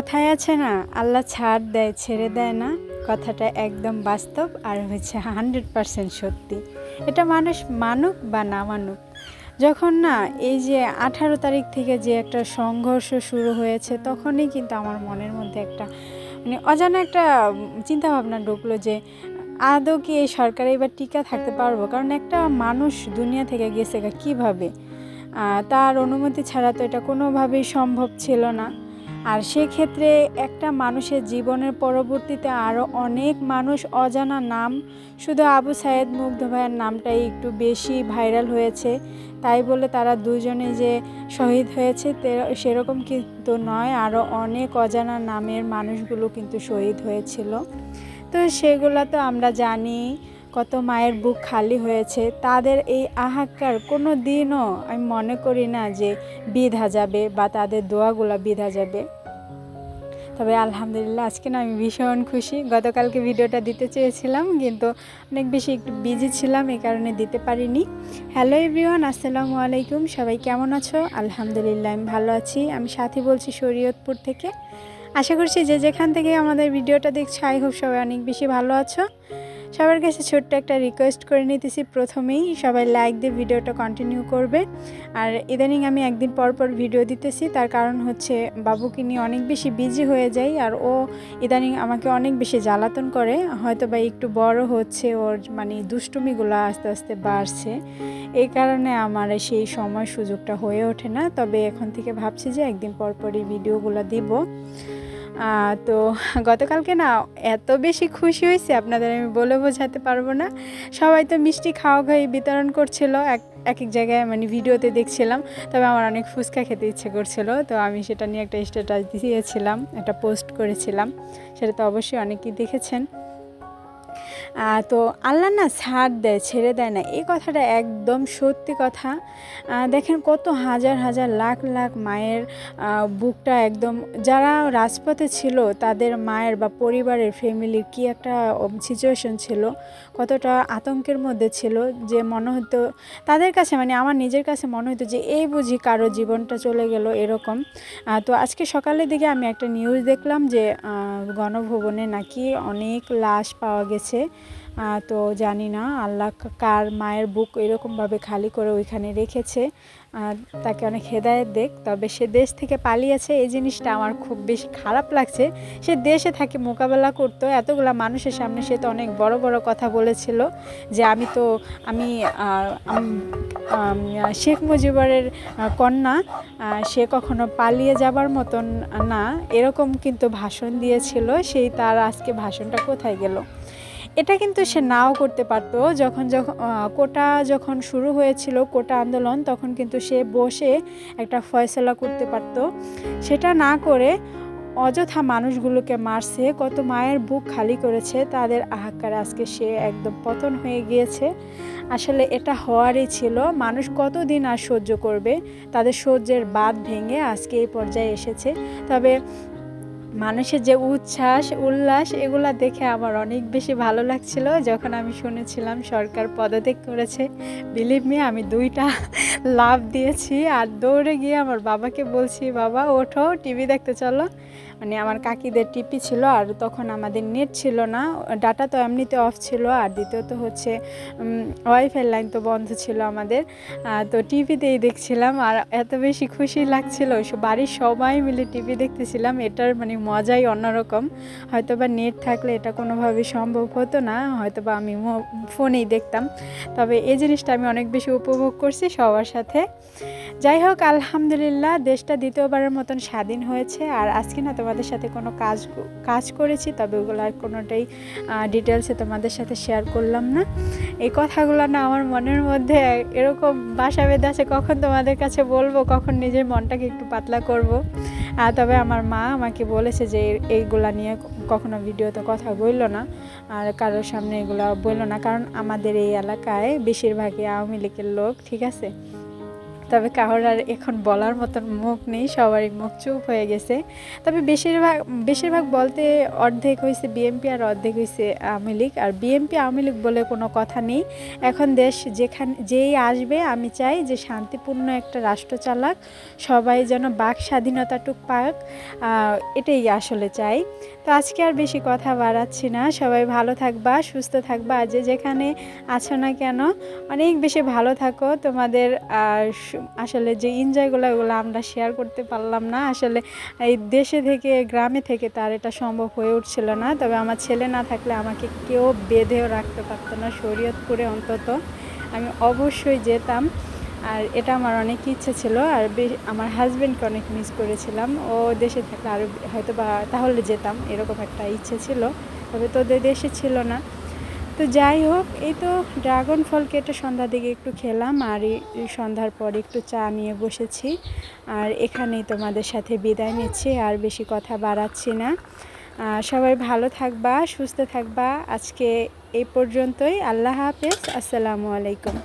কথায় আছে না, আল্লাহ ছাড় দেয় ছেড়ে দেয় না, কথাটা একদম বাস্তব আর হচ্ছে 100% সত্যি। এটা মানুষ মানুক বা না মানুক, যখন না এই যে 18 তারিখ থেকে যে একটা সংঘর্ষ শুরু হয়েছে, তখনই কিন্তু আমার মনের মধ্যে একটা অজানা একটা চিন্তাভাবনা ঢুকলো যে আদৌ কি এই সরকারে এবার টিকা থাকতে পারবো। কারণ একটা মানুষ দুনিয়া থেকে গেছে কীভাবে, তার অনুমতি ছাড়া তো এটা কোনোভাবেই সম্ভব ছিল না। আর সেক্ষেত্রে একটা মানুষের জীবনের পরবর্তীতে আরও অনেক মানুষ অজানা নাম, শুধু আবু সায়েদ মুগ্ধ ভাইয়ের নামটাই একটু বেশি ভাইরাল হয়েছে, তাই বলে তারা দুজনে যে শহীদ হয়েছে সেরকম কিন্তু নয়। আরও অনেক অজানা নামের মানুষগুলো কিন্তু শহীদ হয়েছিল। তো সেগুলো তো আমরা জানি, কত মায়ের বুক খালি হয়েছে। তাদের এই হাহাকার কোনো দিনও আমি মনে করি না যে বিধা যাবে বা তাদের দোয়াগুলো বিধা যাবে। তবে আলহামদুলিল্লাহ আজকে না আমি ভীষণ খুশি। গতকালকে ভিডিওটা দিতে চেয়েছিলাম কিন্তু অনেক বেশি একটু বিজি ছিলাম, এই কারণে দিতে পারিনি। হ্যালো এভরিওয়ান, আসসালামু আলাইকুম। সবাই কেমন আছো? আলহামদুলিল্লাহ আমি ভালো আছি। আমি সাথী বলছি শরীয়তপুর থেকে। আশা করছি যে যেখান থেকে আমাদের ভিডিওটা দেখছো, আই হোপ সবাই অনেক বেশি ভালো আছো। সবার কাছে ছোট্ট একটা রিকোয়েস্ট করে নিতেছি, প্রথমেই সবাই লাইক দিয়ে ভিডিওটা কন্টিনিউ করবে। আর ইদানিং আমি একদিন পর পর ভিডিও দিতেছি, তার কারণ হচ্ছে বাবুকে নিয়ে অনেক বেশি বিজি হয়ে যাই, আর ও ইদানিং আমাকে অনেক বেশি জ্বালাতন করে। হয়তো বা একটু বড় হচ্ছে, ওর দুষ্টুমিগুলো আস্তে আস্তে বাড়ছে, এই কারণে আমার সেই সময় সুযোগটা হয়ে ওঠে না। তবে এখন থেকে ভাবছি যে একদিন পর পরই ভিডিওগুলো দিব। তো গতকালকে না এত বেশি খুশি হয়েছে আপনাদের আমি বলে বোঝাতে পারবো না। সবাই তো মিষ্টি খাওয়াই বিতরণ করছিল, এক এক জায়গায় ভিডিওতে দেখছিলাম। তবে আমার অনেক ফুচকা খেতে ইচ্ছে করছিল, তো আমি সেটা নিয়ে একটা স্ট্যাটাস দিয়েছিলাম, একটা পোস্ট করেছিলাম। সেটা তো অবশ্যই অনেকেই দেখেছেন। তো আল্লাহ না ছাড় দেয় ছেড়ে দেয় না, এই কথাটা একদম সত্যি কথা। দেখেন কত হাজার হাজার লাখ লাখ মায়ের বুকটা একদম, যারা রাজপথে ছিল তাদের মায়ের বা পরিবারের ফ্যামিলির কি একটা সিচুয়েশন ছিল, কতটা আতঙ্কের মধ্যে ছিল, যে মনে হতো তাদের কাছে, আমার নিজের কাছে মনে হতো যে এই বুঝি কারো জীবনটা চলে গেল এরকম। তো আজকে সকালের দিকে আমি একটা নিউজ দেখলাম যে গণভবনে নাকি অনেক লাশ পাওয়া গেছে। তো জানি না আল্লাহ কার মায়ের বুক এরকমভাবে খালি করে ওইখানে রেখেছে, তাকে অনেক হেদায়েত দেখ। তবে সে দেশ থেকে পালিয়েছে, এই জিনিসটা আমার খুব বেশি খারাপ লাগছে। সে দেশে থাকে মোকাবেলা করতো এতগুলা মানুষের সামনে, সে তো অনেক বড় বড় কথা বলেছিল যে আমি শেখ মুজিবুরের কন্যা, সে কখনো পালিয়ে যাবার মতন না, এরকম কিন্তু ভাষণ দিয়েছিল। সেই তার আজকে ভাষণটা কোথায় গেল? এটা কিন্তু সে নাও করতে পারতো। যখন কোটা যখন শুরু হয়েছিল, কোটা আন্দোলন, তখন কিন্তু সে বসে একটা ফয়সালা করতে পারতো। সেটা না করে অযথা মানুষগুলোকে মারছে, কত মায়ের বুক খালি করেছে, তাদের হাহাকারে আজকে সে একদম পতন হয়ে গিয়েছে। আসলে এটা হওয়ারই ছিল। মানুষ কতদিন আর সহ্য করবে? তাদের সহ্যের বাঁধ ভেঙে আজকে এই পর্যায়ে এসেছে। তবে মানুষের যে উচ্ছ্বাস উল্লাস, এগুলা দেখে আমার অনেক বেশি ভালো লাগছিল। যখন আমি শুনেছিলাম সরকার পদত্যাগ করেছে, বিলিভ মি আমি 2টা লাফ দিয়েছি আর দৌড়ে গিয়ে আমার বাবাকে বলছি, বাবা ওঠো, টিভি দেখতে চলো। আমার কাকিদের টিভি ছিল, আর তখন আমাদের নেট ছিল না, ডাটা তো এমনিতে অফ ছিল, আর দ্বিতীয়ত হচ্ছে ওয়াইফাই লাইন তো বন্ধ ছিল আমাদের। তো টিভিতেই দেখছিলাম, আর এত বেশি খুশি লাগছিল, বাড়ির সবাই মিলে টিভি দেখতেছিলাম। এটার মজাই অন্যরকম। হয়তো বা নেট থাকলে এটা কোনোভাবেই সম্ভব হতো না, হয়তো বা আমি ফোনেই দেখতাম। তবে এই জিনিসটা আমি অনেক বেশি উপভোগ করছি সবার সাথে। যাই হোক, আলহামদুলিল্লাহ দেশটা দ্বিতীয়বারের মতন স্বাধীন হয়েছে। আর আজকে না তোমাদের সাথে কোনো কাজ করেছি, তবে ওগুলো আর কোনোটাই ডিটেলসে তোমাদের সাথে শেয়ার করলাম না। এই কথাগুলো না আমার মনের মধ্যে এরকম বাসা বেঁধে আছে, কখন তোমাদের কাছে বলবো, কখন নিজের মনটাকে একটু পাতলা করব। তবে আমার মা আমাকে বলেছে যে এইগুলা নিয়ে কখনো ভিডিওতে কথা বললো না, আর কারোর সামনে এগুলো বললো না, কারণ আমাদের এই এলাকায় বেশিরভাগই আওয়ামী লীগের লোক, ঠিক আছে। তবে কারোর আর এখন বলার মতন মুখ নেই, সবারই মুখ চুপ হয়ে গেছে। তবে বেশিরভাগ বলতে অর্ধেক হয়েছে বিএনপি আর অর্ধেক হয়েছে আওয়ামী লীগ। আর বিএনপি আওয়ামী লীগ বলে কোনো কথা নেই। এখন দেশ যেই আসবে আমি চাই যে শান্তিপূর্ণ একটা রাষ্ট্র চালাক, সবাই যেন বাক স্বাধীনতাটুক পাক, এটাই আসলে চাই। তো আজকে আর বেশি কথা বাড়াচ্ছি না। সবাই ভালো থাকবা, সুস্থ থাকবা, আর যেখানে আছো না কেন অনেক বেশি ভালো থাকো। তোমাদের আসলে যে এনজয়গুলো ওগুলো আমরা শেয়ার করতে পারলাম না। আসলে এই দেশে থেকে গ্রামে থেকে তার এটা সম্ভব হয়ে উঠছিল না। তবে আমার ছেলে না থাকলে আমাকে কেউ বেঁধেও রাখতে পারতো না, শরীয়তপুরে অন্তত আমি অবশ্যই যেতাম। আর এটা আমার অনেক ইচ্ছে ছিল। আর আমার হাজব্যান্ডকে অনেক মিস করেছিলাম। ও দেশে থাকলে আরও হয়তো বা তাহলে যেতাম, এরকম একটা ইচ্ছে ছিল। তবে তোদের দেশে ছিল না। তো যাই হোক, এই তো ড্রাগন ফল কেটে সন্ধ্যার দিকে একটু খেলাম, আর এই সন্ধ্যার পর একটু চা নিয়ে বসেছি। আর এখানেই তোমাদের সাথে বিদায় নিচ্ছি, আর বেশি কথা বাড়াচ্ছি না। সবাই ভালো থাকবা, সুস্থ থাকবা। আজকে এই পর্যন্তই। আল্লাহ হাফেজ, আসসালামু আলাইকুম।